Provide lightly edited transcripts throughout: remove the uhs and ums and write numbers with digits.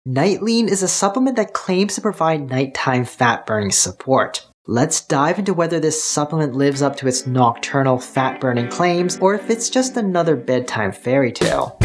NiteLEAN is a supplement that claims to provide nighttime fat-burning support. Let's dive into whether this supplement lives up to its nocturnal fat-burning claims or if it's just another bedtime fairy tale.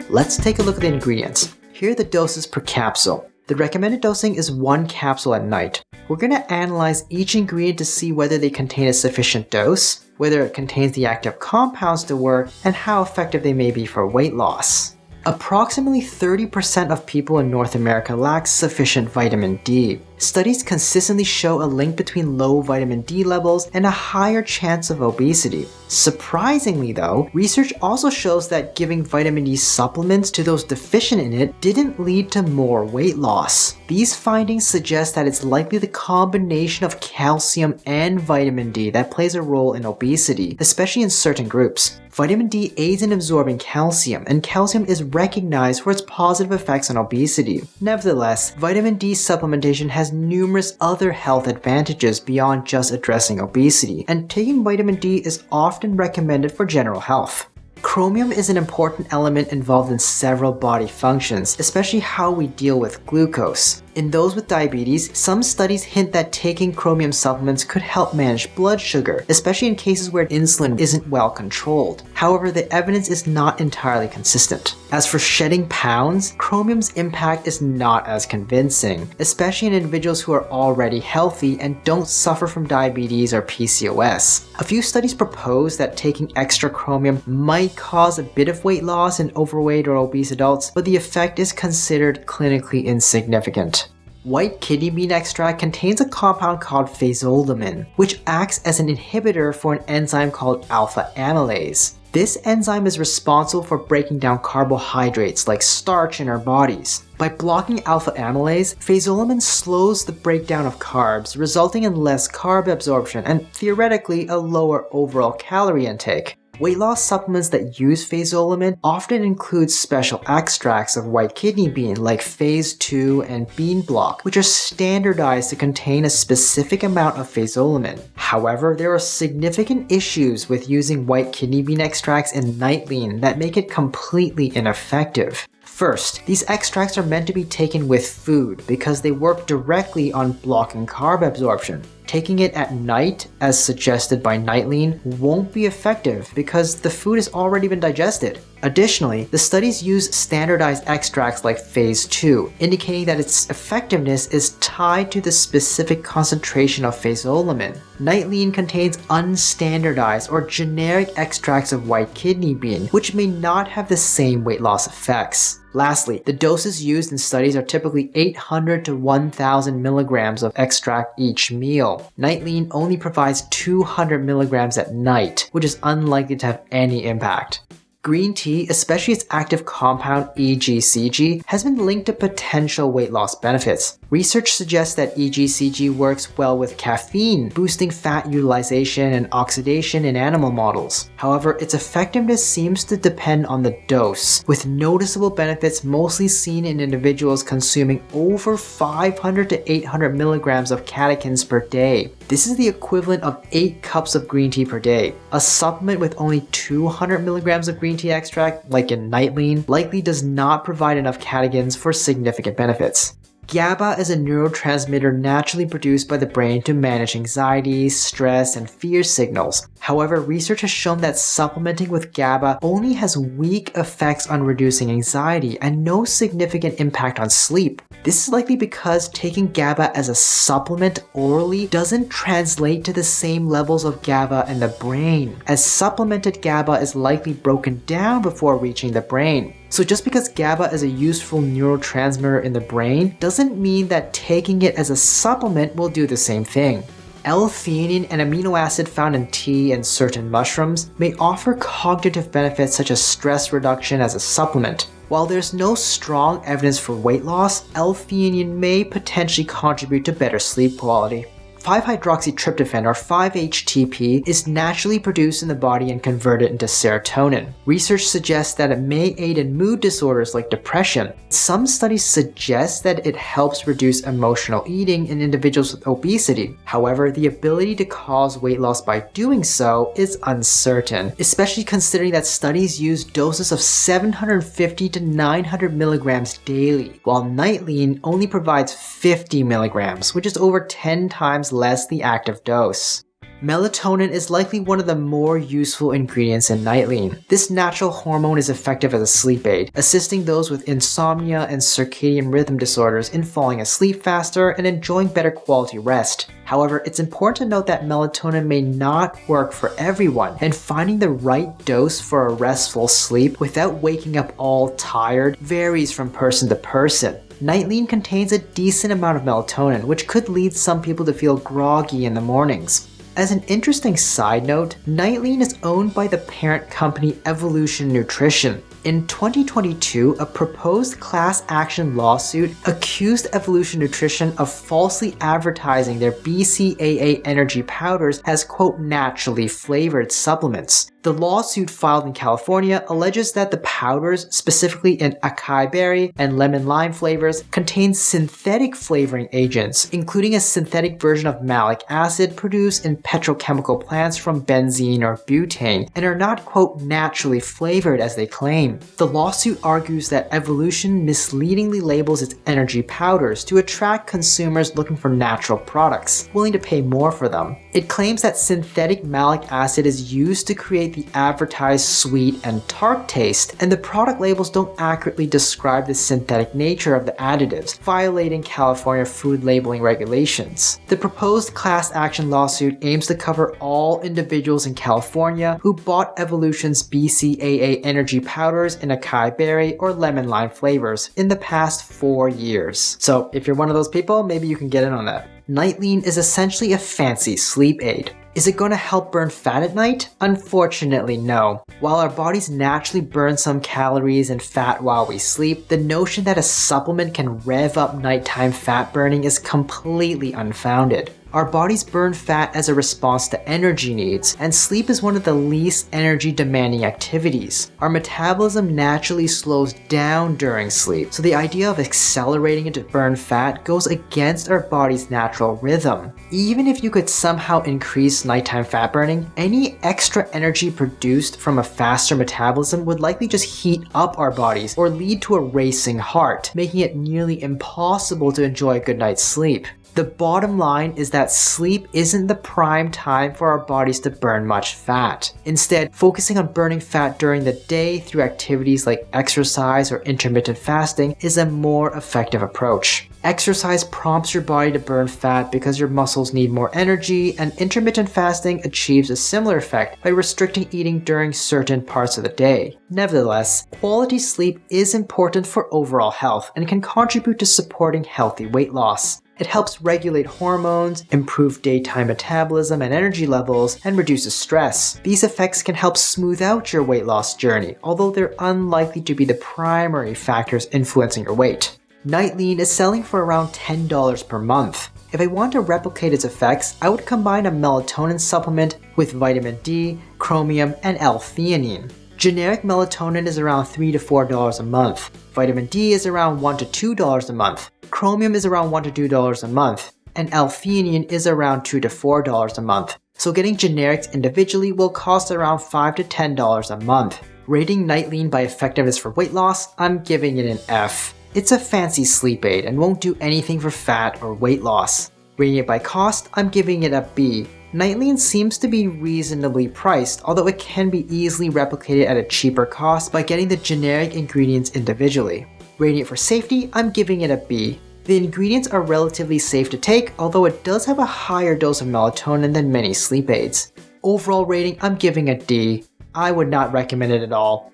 Let's take a look at the ingredients. Here are the doses per capsule. The recommended dosing is 1 capsule at night. We're going to analyze each ingredient to see whether they contain a sufficient dose, whether it contains the active compounds to work, and how effective they may be for weight loss. Approximately 30% of people in North America lack sufficient vitamin D. Studies consistently show a link between low vitamin D levels and a higher chance of obesity. Surprisingly though, research also shows that giving vitamin D supplements to those deficient in it didn't lead to more weight loss. These findings suggest that it's likely the combination of calcium and vitamin D that plays a role in obesity, especially in certain groups. Vitamin D aids in absorbing calcium, and calcium is recognized for its positive effects on obesity. Nevertheless, vitamin D supplementation has numerous other health advantages beyond just addressing obesity, and taking vitamin D is often recommended for general health. Chromium is an important element involved in several body functions, especially how we deal with glucose. In those with diabetes, some studies hint that taking chromium supplements could help manage blood sugar, especially in cases where insulin isn't well controlled. However, the evidence is not entirely consistent. As for shedding pounds, chromium's impact is not as convincing, especially in individuals who are already healthy and don't suffer from diabetes or PCOS. A few studies propose that taking extra chromium might cause a bit of weight loss in overweight or obese adults, but the effect is considered clinically insignificant. White kidney bean extract contains a compound called phasolamin, which acts as an inhibitor for an enzyme called alpha amylase. This enzyme is responsible for breaking down carbohydrates like starch in our bodies. By blocking alpha amylase, phasolamin slows the breakdown of carbs, resulting in less carb absorption and theoretically a lower overall calorie intake. Weight loss supplements that use phasolamin often include special extracts of white kidney bean like phase 2 and bean block, which are standardized to contain a specific amount of phasolamin. However, there are significant issues with using white kidney bean extracts in NiteLEAN that make it completely ineffective. First, these extracts are meant to be taken with food because they work directly on blocking carb absorption. Taking it at night, as suggested by NiteLEAN, won't be effective because the food has already been digested. Additionally, the studies use standardized extracts like phase 2, indicating that its effectiveness is tied to the specific concentration of phasolamin. NiteLEAN contains unstandardized or generic extracts of white kidney bean, which may not have the same weight loss effects. Lastly, the doses used in studies are typically 800 to 1000 milligrams of extract each meal. NiteLEAN only provides 200 milligrams at night, which is unlikely to have any impact. Green tea, especially its active compound EGCG, has been linked to potential weight loss benefits. Research suggests that EGCG works well with caffeine, boosting fat utilization and oxidation in animal models. However, its effectiveness seems to depend on the dose, with noticeable benefits mostly seen in individuals consuming over 500 to 800 milligrams of catechins per day. This is the equivalent of 8 cups of green tea per day. A supplement with only 200 milligrams of green tea extract, like in NiteLEAN, likely does not provide enough catechins for significant benefits. GABA is a neurotransmitter naturally produced by the brain to manage anxiety, stress, and fear signals. However, research has shown that supplementing with GABA only has weak effects on reducing anxiety and no significant impact on sleep. This is likely because taking GABA as a supplement orally doesn't translate to the same levels of GABA in the brain, as supplemented GABA is likely broken down before reaching the brain. So just because GABA is a useful neurotransmitter in the brain doesn't mean that taking it as a supplement will do the same thing. L-Theanine, an amino acid found in tea and certain mushrooms, may offer cognitive benefits such as stress reduction as a supplement. While there's no strong evidence for weight loss, L-Theanine may potentially contribute to better sleep quality. 5-hydroxytryptophan, or 5-HTP, is naturally produced in the body and converted into serotonin. Research suggests that it may aid in mood disorders like depression. Some studies suggest that it helps reduce emotional eating in individuals with obesity. However, the ability to cause weight loss by doing so is uncertain, especially considering that studies use doses of 750 to 900 milligrams daily, while NiteLEAN only provides 50 milligrams, which is over 10 times less the active dose. Melatonin is likely one of the more useful ingredients in NiteLEAN. This natural hormone is effective as a sleep aid, assisting those with insomnia and circadian rhythm disorders in falling asleep faster and enjoying better quality rest. However, it's important to note that melatonin may not work for everyone, and finding the right dose for a restful sleep without waking up all tired varies from person to person. NiteLEAN contains a decent amount of melatonin, which could lead some people to feel groggy in the mornings. As an interesting side note, NiteLEAN is owned by the parent company Evlution Nutrition. In 2022, a proposed class action lawsuit accused Evlution Nutrition of falsely advertising their BCAA energy powders as, quote, naturally flavored supplements. The lawsuit filed in California alleges that the powders, specifically in acai berry and lemon lime flavors, contain synthetic flavoring agents, including a synthetic version of malic acid produced in petrochemical plants from benzene or butane, and are not, quote, naturally flavored as they claim. The lawsuit argues that Evlution misleadingly labels its energy powders to attract consumers looking for natural products, willing to pay more for them. It claims that synthetic malic acid is used to create the advertised sweet and tart taste, and the product labels don't accurately describe the synthetic nature of the additives, violating California food labeling regulations. The proposed class action lawsuit aims to cover all individuals in California who bought Evlution's BCAA energy powders in acai berry or lemon lime flavors in the past 4 years. So if you're one of those people, maybe you can get in on that. NiteLEAN is essentially a fancy sleep aid. Is it going to help burn fat at night? Unfortunately, no. While our bodies naturally burn some calories and fat while we sleep, the notion that a supplement can rev up nighttime fat burning is completely unfounded. Our bodies burn fat as a response to energy needs, and sleep is one of the least energy demanding activities. Our metabolism naturally slows down during sleep, so the idea of accelerating it to burn fat goes against our body's natural rhythm. Even if you could somehow increase nighttime fat burning, any extra energy produced from a faster metabolism would likely just heat up our bodies or lead to a racing heart, making it nearly impossible to enjoy a good night's sleep. The bottom line is that sleep isn't the prime time for our bodies to burn much fat. Instead, focusing on burning fat during the day through activities like exercise or intermittent fasting is a more effective approach. Exercise prompts your body to burn fat because your muscles need more energy, and intermittent fasting achieves a similar effect by restricting eating during certain parts of the day. Nevertheless, quality sleep is important for overall health and can contribute to supporting healthy weight loss. It helps regulate hormones, improve daytime metabolism and energy levels, and reduces stress. These effects can help smooth out your weight loss journey, although they're unlikely to be the primary factors influencing your weight. NiteLEAN is selling for around $10 per month. If I want to replicate its effects, I would combine a melatonin supplement with vitamin D, chromium, and L-Theanine. Generic melatonin is around $3 to $4 a month. Vitamin D is around $1 to $2 a month. Chromium is around $1 to $2 a month. And L-Theanine is around $2 to $4 a month. So getting generics individually will cost around $5 to $10 a month. Rating NiteLEAN by effectiveness for weight loss, I'm giving it an F. It's a fancy sleep aid and won't do anything for fat or weight loss. Rating it by cost, I'm giving it a B. NiteLEAN seems to be reasonably priced, although it can be easily replicated at a cheaper cost by getting the generic ingredients individually. Rating it for safety, I'm giving it a B. The ingredients are relatively safe to take, although it does have a higher dose of melatonin than many sleep aids. Overall rating, I'm giving a D. I would not recommend it at all.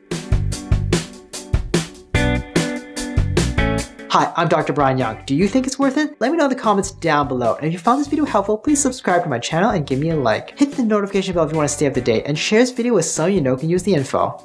Hi, I'm Dr. Brian Young. Do you think it's worth it? Let me know in the comments down below. And if you found this video helpful, please subscribe to my channel and give me a like. Hit the notification bell if you want to stay up to date, and share this video with someone you know can use the info.